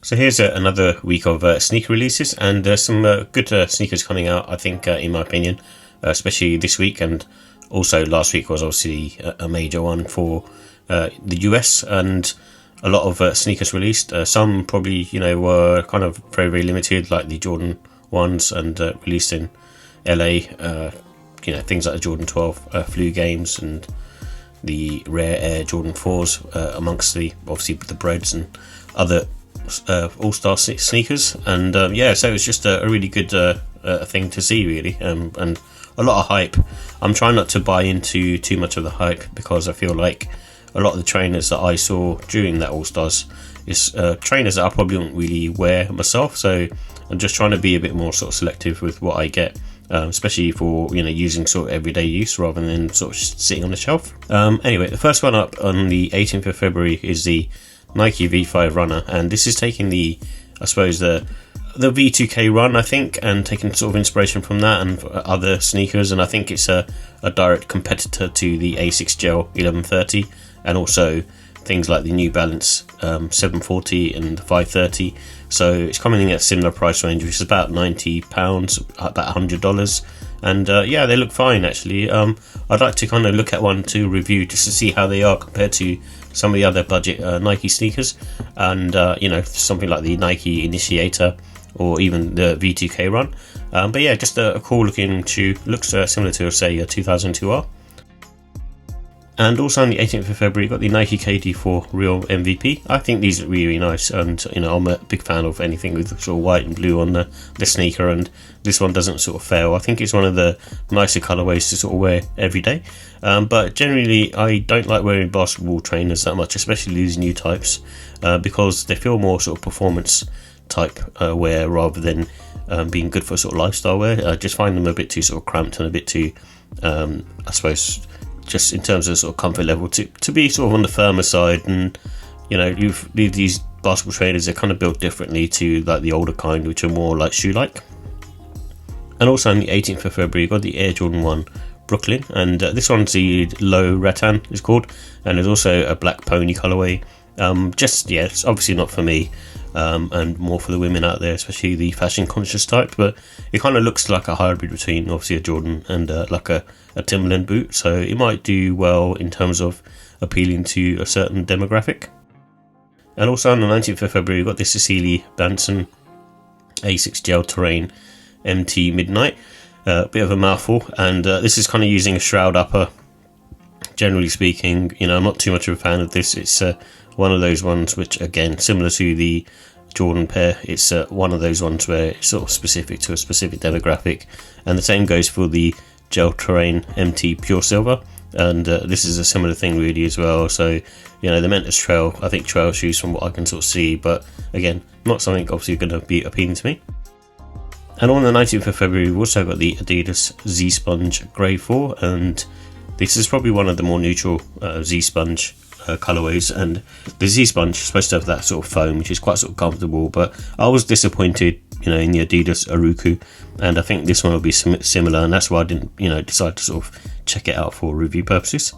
So here's another week of sneaker releases, and some good sneakers coming out, I think, in my opinion, especially this week, and also last week was obviously a major one for the US, and a lot of sneakers released. Some probably, were kind of very, very limited, like the Jordan ones, and released in LA, things like the Jordan 12 flu games and the rare Air Jordan 4s, amongst obviously the Breads and other all-star sneakers, and so it was just a really good thing to see, really, and a lot of hype. I'm trying not to buy into too much of the hype, because I feel like a lot of the trainers that I saw during that all-stars is trainers that I probably won't really wear myself, so I'm just trying to be a bit more sort of selective with what I get, especially for using sort of everyday use rather than sort of sitting on the shelf. Anyway, the first one up on the 18th of February is the Nike V5 Runner, and this is taking the V2K run, I think, and taking sort of inspiration from that and other sneakers, and I think it's a direct competitor to the Asics Gel 1130, and also things like the New Balance 740 and 530. So it's coming in at a similar price range, which is about £90, about $100, and they look fine, actually. I'd like to kind of look at one to review just to see how they are compared to some of the other budget Nike sneakers, and something like the Nike Initiator or even the V2K run. But yeah, just a cool looking shoe. Looks similar to, say, a 2002R. And also on the 18th of February, got the Nike KD4 Real MVP. I think these are really, really nice, and I'm a big fan of anything with sort of white and blue on the sneaker, and this one doesn't sort of fail. I think it's one of the nicer colorways to sort of wear every day. But generally, I don't like wearing basketball trainers that much, especially these new types, because they feel more sort of performance type wear rather than being good for sort of lifestyle wear. I just find them a bit too sort of cramped and a bit too, I suppose, just in terms of sort of comfort level, to be sort of on the firmer side. And these basketball trainers are kind of built differently to like the older kind, which are more like shoe-like. And also on the 18th of February, you got the Air Jordan 1 Brooklyn, and this one's the Low Rattan, it's called, and there's also a black pony colorway. It's obviously not for me, and more for the women out there, especially the fashion conscious type, but it kind of looks like a hybrid between obviously a Jordan and like a Timberland boot, so it might do well in terms of appealing to a certain demographic. And also on the 19th of February, we've got the Cecile Bahsen Asics Gel Terrain MT Midnight, bit of a mouthful, and this is kind of using a shroud upper. Generally speaking, I'm not too much of a fan of this. It's one of those ones which, again, similar to the Jordan pair, it's one of those ones where it's sort of specific to a specific demographic, and the same goes for the Gel Terrain MT Pure Silver, and this is a similar thing really as well. So they're meant as trail shoes from what I can sort of see, but again, not something obviously going to be appealing to me. And on the 19th of February, we've also got the Adidas zSponge Grey 4, and this is probably one of the more neutral zSponge colorways, and the zSponge is supposed to have that sort of foam, which is quite sort of comfortable, but I was disappointed in the Adidas Aruku, and I think this one will be similar, and that's why I didn't decide to sort of check it out for review purposes.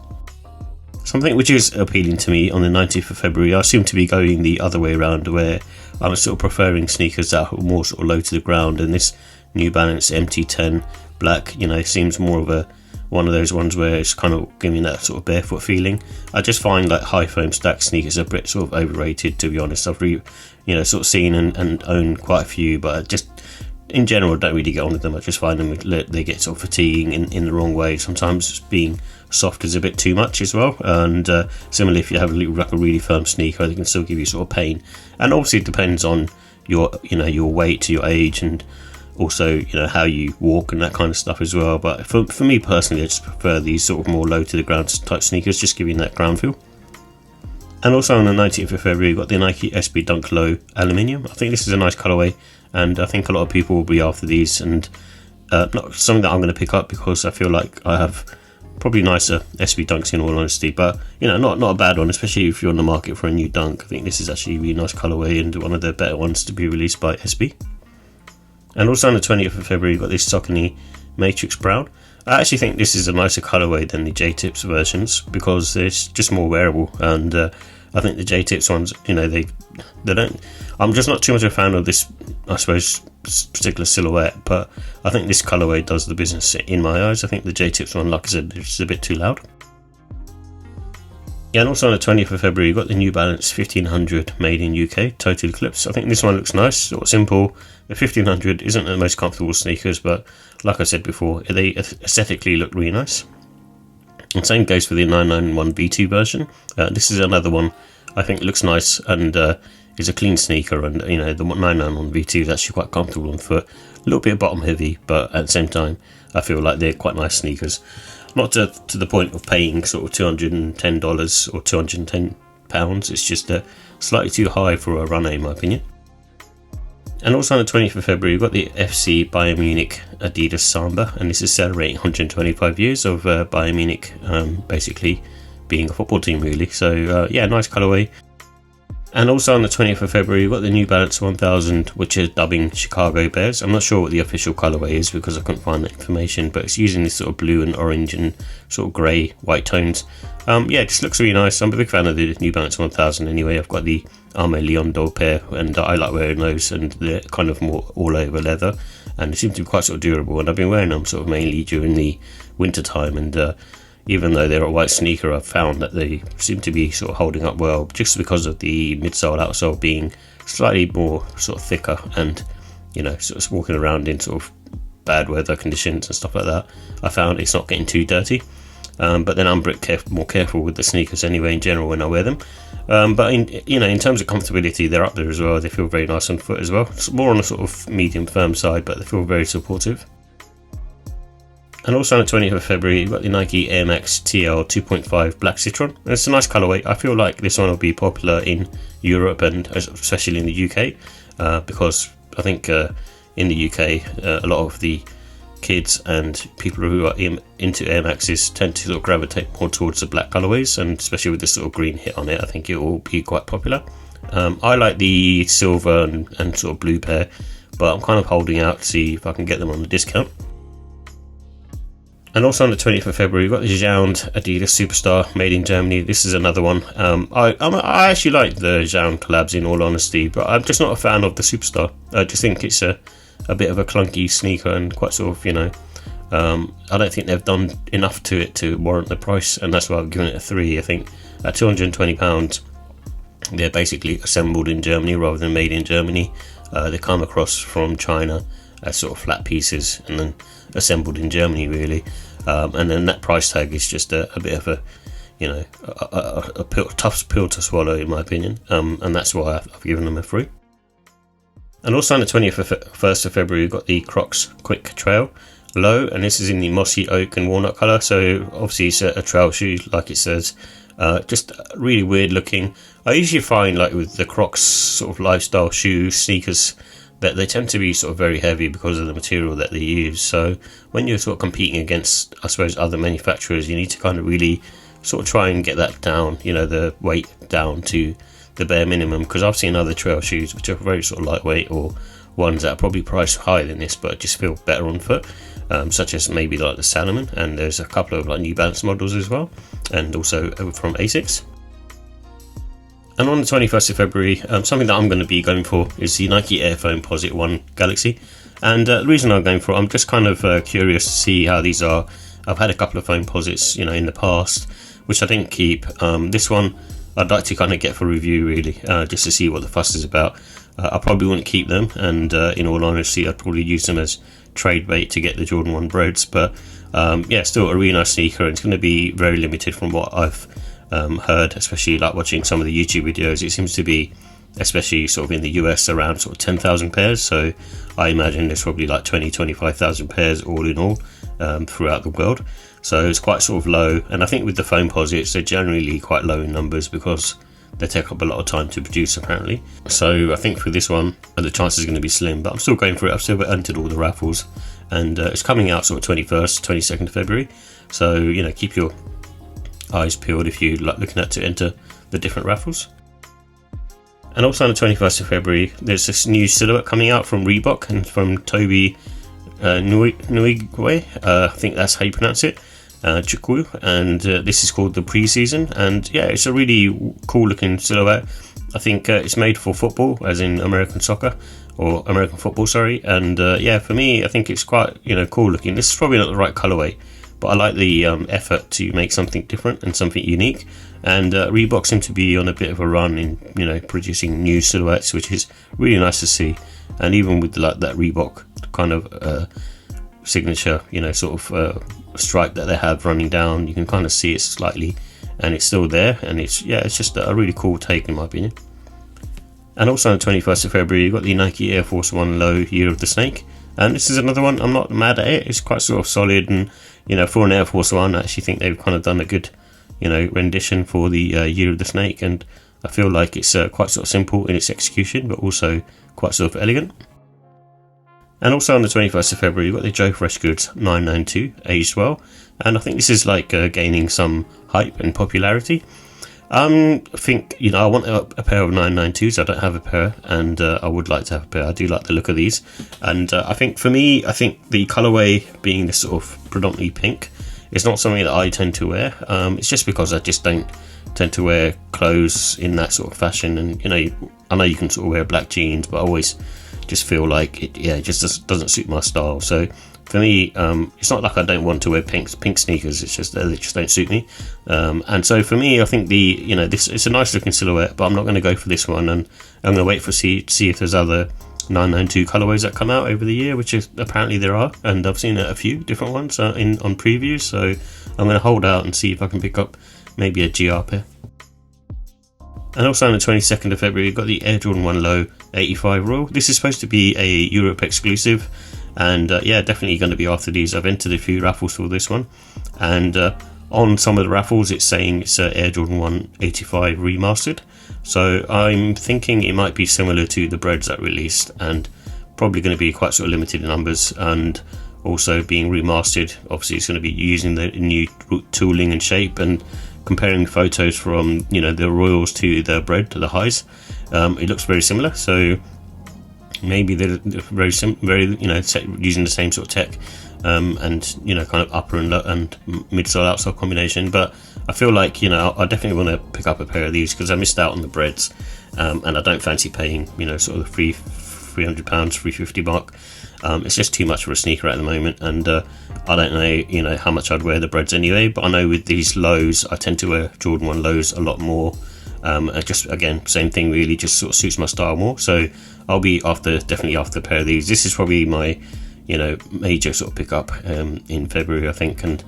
Something which is appealing to me on the 19th of February, I seem to be going the other way around, where I'm sort of preferring sneakers that are more sort of low to the ground, and this New Balance MT10 Black seems more of one of those ones where it's kind of giving that sort of barefoot feeling. I just find like high foam stack sneakers are a bit sort of overrated, to be honest. I've sort of seen and own quite a few, but I just in general don't really get on with them. I just find them, they get sort of fatiguing in the wrong way. Sometimes being soft is a bit too much as well, and similarly, if you have a really firm sneaker, they can still give you sort of pain. And obviously it depends on your weight, your age, and also how you walk and that kind of stuff as well. But for me personally, I just prefer these sort of more low to the ground type sneakers, just giving that ground feel. And also on the 19th of February, we've got the Nike SB Dunk Low Aluminium. I think this is a nice colorway, and I think a lot of people will be after these, and not something that I'm going to pick up because I feel like I have probably nicer SB Dunks in all honesty, but not a bad one, especially if you're on the market for a new dunk. I think this is actually a really nice colorway and one of the better ones to be released by SB. And also on the 20th of February, you've got this Saucony Matrix Brown. I actually think this is a nicer colorway than the J-Tips versions because it's just more wearable, and I think the J-tips ones, they don't. I'm just not too much of a fan of this, I suppose, particular silhouette, but I think this colorway does the business in my eyes. I think the J-tips one, like I said, is a bit too loud. Yeah, and also on the 20th of February, you've got the New Balance 1500 made in UK, Total Eclipse. I think this one looks nice, sort of simple. The 1500 isn't the most comfortable sneakers, but like I said before, they aesthetically look really nice. And same goes for the 991 V2 version. This is another one I think looks nice and is a clean sneaker, and the 991 V2 is actually quite comfortable on foot. A little bit bottom heavy, but at the same time, I feel like they're quite nice sneakers. Not to the point of paying sort of $210 or £210. It's just slightly too high for a runner, in my opinion. And also on the 20th of February, we've got the FC Bayern Munich Adidas Samba, and this is celebrating 125 years of Bayern Munich basically being a football team, really. So yeah, nice colourway. And also on the 20th of February, we've got the New Balance 1000, which is dubbing Chicago Bears. I'm not sure what the official colourway is because I couldn't find that information, but it's using this sort of blue and orange and sort of grey, white tones. Yeah, it just looks really nice. I'm a big fan of the New Balance 1000 anyway. I've got the Arme Leon Dole pair, and I like wearing those, and they're kind of more all over leather, and they seem to be quite sort of durable, and I've been wearing them sort of mainly during the winter time, and even though they're a white sneaker, I've found that they seem to be sort of holding up well, just because of the midsole outsole being slightly more sort of thicker, and sort of walking around in sort of bad weather conditions and stuff like that, I found it's not getting too dirty. But then I'm a bit more careful with the sneakers anyway in general when I wear them. But in terms of comfortability, they're up there as well. They feel very nice on foot as well. It's more on a sort of medium firm side, but they feel very supportive. And also on the 20th of February, you've got the Nike Air Max TL 2.5 Black Citron. And it's a nice colourway. I feel like this one will be popular in Europe and especially in the UK, because I think in the UK a lot of the kids and people who are into Air Maxes tend to sort of gravitate more towards the black colourways, and especially with this sort of green hit on it, I think it will be quite popular. I like the silver and sort of blue pair, but I'm kind of holding out to see if I can get them on the discount. And also on the 20th of February, we've got the jjjound Adidas Superstar made in Germany. This is another one. I actually like the jjjound collabs, in all honesty, but I'm just not a fan of the Superstar. I just think it's a bit of a clunky sneaker and quite sort of, I don't think they've done enough to it to warrant the price, and that's why I've given it a 3. I think at £220, they're basically assembled in Germany rather than made in Germany. They come across from China as sort of flat pieces and then assembled in Germany, really. And then that price tag is just a bit of a tough pill to swallow, in my opinion. And that's why I've given them a 3. And also on the 1st of February, we've got the Crocs Quick Trail Low, and this is in the mossy oak and walnut colour. So obviously it's a trail shoe, like it says. Just really weird looking. I usually find, like with the Crocs sort of lifestyle shoe sneakers, that they tend to be sort of very heavy because of the material that they use. So when you're sort of competing against, I suppose, other manufacturers, you need to kind of really sort of try and get that down, the weight down to the bare minimum, because I've seen other trail shoes which are very sort of lightweight, or ones that are probably priced higher than this but just feel better on foot, such as maybe like the Salomon, and there's a couple of like New Balance models as well, and also from Asics. And on the 21st of February, something that I'm going to be going for is the Nike Air Foamposite 1 Galaxy. And the reason I'm going for it, I'm just kind of curious to see how these are. I've had a couple of Foamposites, in the past, which I didn't keep. This one I'd like to kind of get for review, really, just to see what the fuss is about. I probably wouldn't keep them, and in all honesty, I'd probably use them as trade bait to get the Jordan 1 Broads. But yeah, still a really nice sneaker, and it's going to be very limited from what I've heard, especially like watching some of the YouTube videos. It seems to be, especially sort of in the US, around sort of 10,000 pairs. So I imagine there's probably like 25,000 pairs all in all throughout the world. So it's quite sort of low, and I think with the Foamposites, they're generally quite low in numbers because they take up a lot of time to produce, apparently. So I think for this one, the chance is going to be slim, but I'm still going for it. I've still entered all the raffles, and it's coming out sort of 21st, 22nd of February. So, keep your eyes peeled if you like looking at to enter the different raffles. And also on the 21st of February, there's this new silhouette coming out from Reebok and from Tobe Nwigwe. I think that's how you pronounce it. JJjound, and this is called the Preseason, and yeah, it's a really cool looking silhouette. I think it's made for football, as in American soccer, or American football, sorry, and yeah, for me, I think it's quite, cool looking. This is probably not the right colorway, but I like the effort to make something different and something unique, and Reebok seem to be on a bit of a run in, producing new silhouettes, which is really nice to see. And even with like that Reebok kind of signature, sort of stripe that they have running down, you can kind of see it slightly, and it's still there, and it's just a really cool take in my opinion. And also on the 21st of February, you've got the Nike Air Force 1 Low Year of the Snake, and this is another one. I'm not mad at it. It's quite sort of solid, and for an Air Force 1, I actually think they've kind of done a good rendition for the Year of the Snake, and I feel like it's quite sort of simple in its execution, but also quite sort of elegant. And also on the 21st of February, you've got the Joe Freshgoods 992, aged well, and I think this is like gaining some hype and popularity. I think, I want a pair of 992s. I don't have a pair, and I would like to have a pair. I do like the look of these, and I think for me, the colorway being this sort of predominantly pink is not something that I tend to wear. It's just because I just don't tend to wear clothes in that sort of fashion, and I know you can sort of wear black jeans, but I always just feel like it just doesn't suit my style. So for me, it's not like I don't want to wear pink sneakers, it's just they just don't suit me. And so for me, I think this it's a nice looking silhouette, but I'm not going to go for this one, and I'm going to wait for see if there's other 992 colorways that come out over the year, which is apparently there are, and I've seen a few different ones on previews, so I'm going to hold out and see if I can pick up maybe a GR pair. And also on the 22nd of February, you've got the Air Jordan 1 Low 85 Royal. This is supposed to be a Europe exclusive, and definitely going to be after these. I've entered a few raffles for this one, and on some of the raffles it's saying it's Air Jordan 1 85 remastered, so I'm thinking it might be similar to the breads that released, and probably going to be quite sort of limited in numbers, and also being remastered. Obviously it's going to be using the new tooling and shape, and comparing photos from the Royals to the bread, to the highs, it looks very similar, so maybe they're very using the same sort of tech, and kind of upper and midsole outsole combination. But I feel like I definitely want to pick up a pair of these, because I missed out on the breads, and I don't fancy paying sort of the £300, £350 mark. It's just too much for a sneaker at the moment, and I don't know how much I'd wear the breads anyway, but I know with these lows I tend to wear Jordan 1 lows a lot more. Just again, same thing really, just sort of suits my style more, so I'll be definitely after a pair of these. This is probably my major sort of pickup in February, I think, and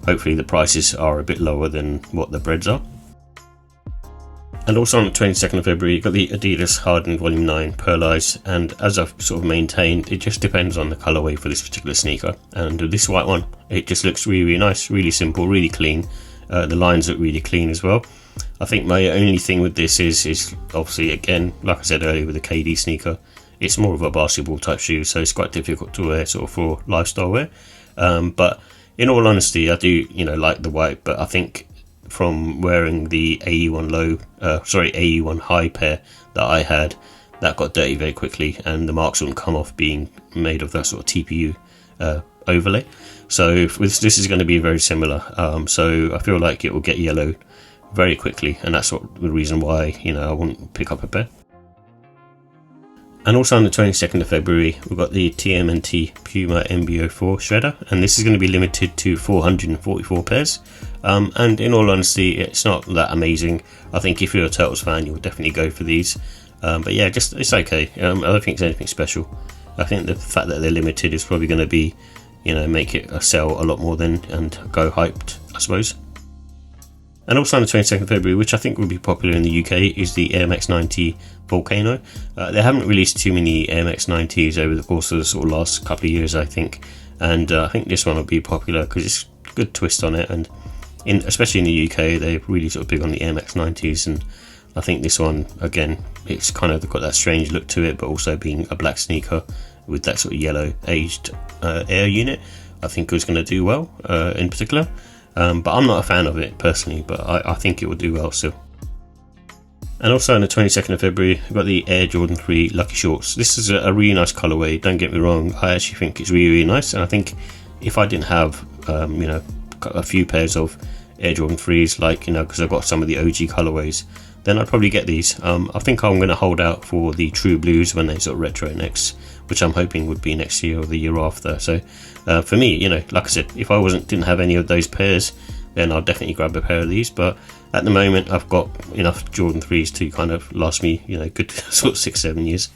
hopefully the prices are a bit lower than what the breads are. And also on the 22nd of February, you've got the Adidas Harden Volume 9 Pearlized, and as I've sort of maintained, it just depends on the colorway for this particular sneaker. And this white one, it just looks really, really nice, really simple, really clean. The lines look really clean as well. I think my only thing with this is obviously, again, like I said earlier with the KD sneaker, it's more of a basketball type shoe, so it's quite difficult to wear sort of for lifestyle wear. But in all honesty, I do like the white, but I think from wearing the AE1 high pair that I had, that got dirty very quickly, and the marks wouldn't come off being made of that sort of TPU overlay. So this is going to be very similar, so I feel like it will get yellow very quickly, and that's the reason why I wouldn't pick up a pair. And also on the 22nd of February, we've got the TMNT Puma MB04 Shredder, and this is going to be limited to 444 pairs. And in all honesty, it's not that amazing. I think if you're a Turtles fan, you'll definitely go for these. But yeah, it's okay. I don't think it's anything special. I think the fact that they're limited is probably going to be, make it sell a lot more and go hyped, I suppose. And also on the 22nd of February, which I think will be popular in the UK, is the Air Max 90 Volcano. They haven't released too many Air Max 90s over the course of the sort of last couple of years, I think. And I think this one will be popular because it's a good twist on it. And especially in the UK, they're really sort of big on the Air Max 90s. And I think this one, again, it's kind of got that strange look to it, but also being a black sneaker with that sort of yellow aged air unit, I think it was going to do well in particular. But I'm not a fan of it personally, but I think it will do well still. And also on the 22nd of February, we've got the Air Jordan 3 Lucky Shorts. This is a really nice colourway, don't get me wrong. I actually think it's really, really nice, and I think if I didn't have, a few pairs of Air Jordan 3s, like, you know, because I've got some of the OG colorways, then I'd probably get these. I think I'm going to hold out for the True Blues when they sort of retro next, which I'm hoping would be next year or the year after. So for me, you know, like I said, if I didn't have any of those pairs, then I'll definitely grab a pair of these. But at the moment, I've got enough Jordan 3s to kind of last me, you know, good sort of 6-7 years.